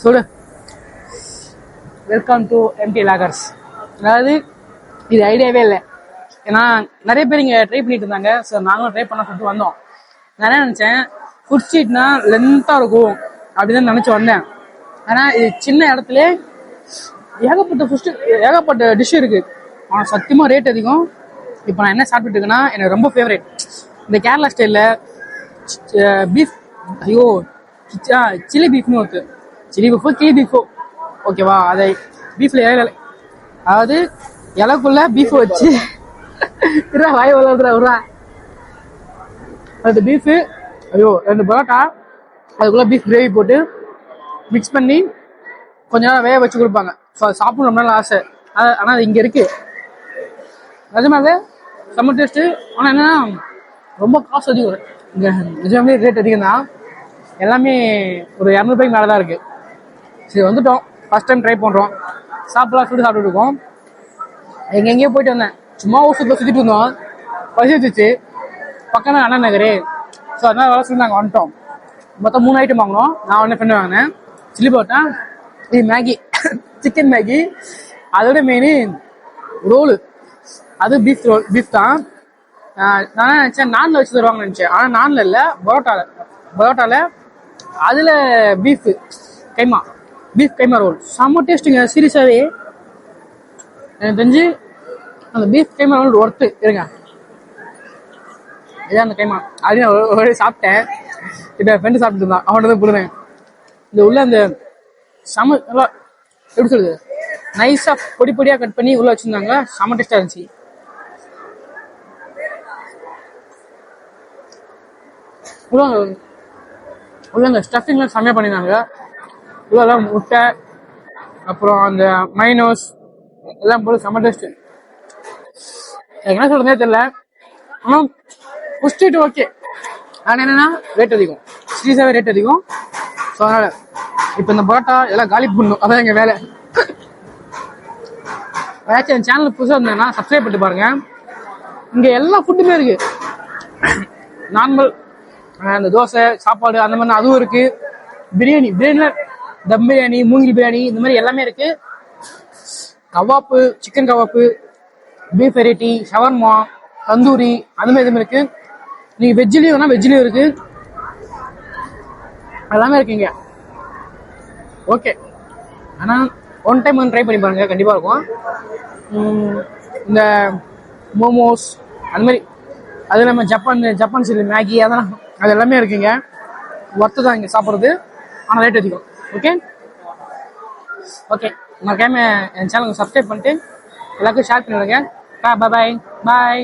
சொல்லு. Welcome to MT lockers. அதாவது இது ஐடியாவே இல்லை, ஏன்னா நிறைய பேர் இங்கே ட்ரை பண்ணிட்டு இருந்தாங்க. ஸோ நாங்களும் ட்ரை பண்ண சொல்லிட்டு வந்தோம். நான் என்ன நினச்சேன், ஃபுட் ஸ்ட்ரீட்னா லென்த்தாக இருக்கும் அப்படின்னு நினச்சி வந்தேன். ஆனால் இது சின்ன இடத்துல ஏகப்பட்ட டிஷ் இருக்குது. ஆனால் சத்தியமாக ரேட் அதிகம். இப்போ நான் என்ன சாப்பிட்டுட்டு இருக்கேன்னா எனக்கு ரொம்ப ஃபேவரேட் இந்த கேரளா ஸ்டைலில் பீஃப். ஐயோ, சில்லி பீஃப்னு ஒருத்து, சில்லி பீஃபோ ஓகேவா. அதை பீஃப்ல அதாவது இலக்குள்ள பீஃப் வச்சு வாய் வளர்றா அது பீஃபு. ஐயோ, 2 பரோட்டா, அதுக்குள்ள பீஃப் கிரேவி போட்டு மிக்ஸ் பண்ணி கொஞ்ச நேரம் வேக வச்சு கொடுப்பாங்க. ஸோ அது சாப்பிடணும் ரொம்ப நாள் ஆசை. ஆனால் அது இங்கே இருக்கு. நிஜமாவே செம்ம டேஸ்ட்டு. ஆனால் என்னன்னா ரொம்ப காசு அதிகம் இங்கே. நிஜமாவே ரேட் அதிகம் தான். எல்லாமே ஒரு 200 ரூபாய்க்கு மேலே தான் இருக்குது. சரி வந்துட்டோம், ஃபர்ஸ்ட் டைம் ட்ரை பண்ணுறோம். சாப்பிடலாம் சொல்லிட்டு சாப்பிட்டு இருக்கோம். எங்கெங்கேயோ போயிட்டு வந்தேன், சும்மா ஊசுல சுற்றிட்டு இருந்தோம். பசி வச்சுச்சு. பக்கம் அண்ணா நகரு. ஸோ அதனால வர சொல்லி நாங்கள் வந்துட்டோம். மொத்தம் 3 ஐட்டம் வாங்கினோம். நான் ஒன்று ஃப்ரெண்டு வாங்கினேன், சில்லி பரோட்டா, இது மேகி, சிக்கன் மேகி. அதோட மெயின் ரோலு, அது பீஃப் தான். நான் நினச்சேன் நானில் வச்சு தருவாங்கன்னு நினச்சேன். ஆனால் நானில் இல்லை, பரோட்டாவில் அதில் பீஃப் கைமா ரோல் செம்ம டேஸ்ட்டுங்க. சீரியஸாகவே எனக்கு தெரிஞ்சு அந்த பீஃப் கைமா ரோல் ஒர்த்து இருங்க. இதான் அந்த கைமா. அப்படின்னு ஒரு சாப்பிட்டேன். இப்போ என் ஃப்ரெண்டு சாப்பிட்டு இருந்தான், அவன்கிட்ட தான் கொடுங்க. இந்த உள்ள அந்த செம நல்லா எப்படி சொல்லுது, நைஸாக பொடியாக கட் பண்ணி உள்ளே வச்சுருந்தாங்க. செம டேஸ்ட்டாக இருந்துச்சு. உள்ள அந்த ஸ்டஃபிங்லாம் செம்மையாக பண்ணியிருந்தாங்க. உள்ளெல்லாம் முட்டை, அப்புறம் அந்த மைனோஸ் எல்லாம் போட்டு செம்ம டேஸ்ட்டு. எனக்கு என்ன சொல்கிறதே தெரியல. ஆனால் ஃபுட் ஸ்ட்ரீட் ஓகே. ஆனால் என்னென்னா ரேட் அதிகம், சீரியஸாகவே ரேட் அதிகம். ஸோ அதனால் இப்போ இந்த பரோட்டா எல்லாம் காலி பண்ணணும், அதான் எங்கள் வேலை. ஏதாச்சும் என் சேனல் புதுசாக இருந்தேன்னா சப்ஸ்கிரைப் பண்ணிட்டு பாருங்கள். இங்கே எல்லா ஃபுட்டுமே இருக்குது. நார்மல் அந்த தோசை சாப்பாடு அந்த மாதிரி அதுவும் இருக்குது. பிரியாணியில் தம் பிரியாணி, மூங்கில் பிரியாணி, இந்த மாதிரி எல்லாமே இருக்குது. Kebab, chicken kebab, beef variety, shawarma, tandoori, அந்த மாதிரி எதுவுமே இருக்குது. நீங்கள் வெஜ்ஜிலையும் வேணால் வெஜ்ஜிலையும் இருக்குது, எல்லாமே இருக்குங்க. ஓகே, ஆனால் ஒன் டைம் வந்து ட்ரை பண்ணி பாருங்கள், கண்டிப்பாக இருக்கும். இந்த மோமோஸ் அந்த மாதிரி, அது இல்லாமல் ஜப்பான் சைடு மேகி, அதெல்லாம் அது எல்லாமே இருக்குங்க. ஒர்த்து தான் இங்கே சாப்பிட்றது, ஆனால் ரேட் அதிகம். ஓகே மறக்காம என் சேனலுக்கு சப்ஸ்கிரைப் பண்ணிட்டு எல்லாருக்கும் ஷேர் பண்ணிவிடுங்க. பாய்.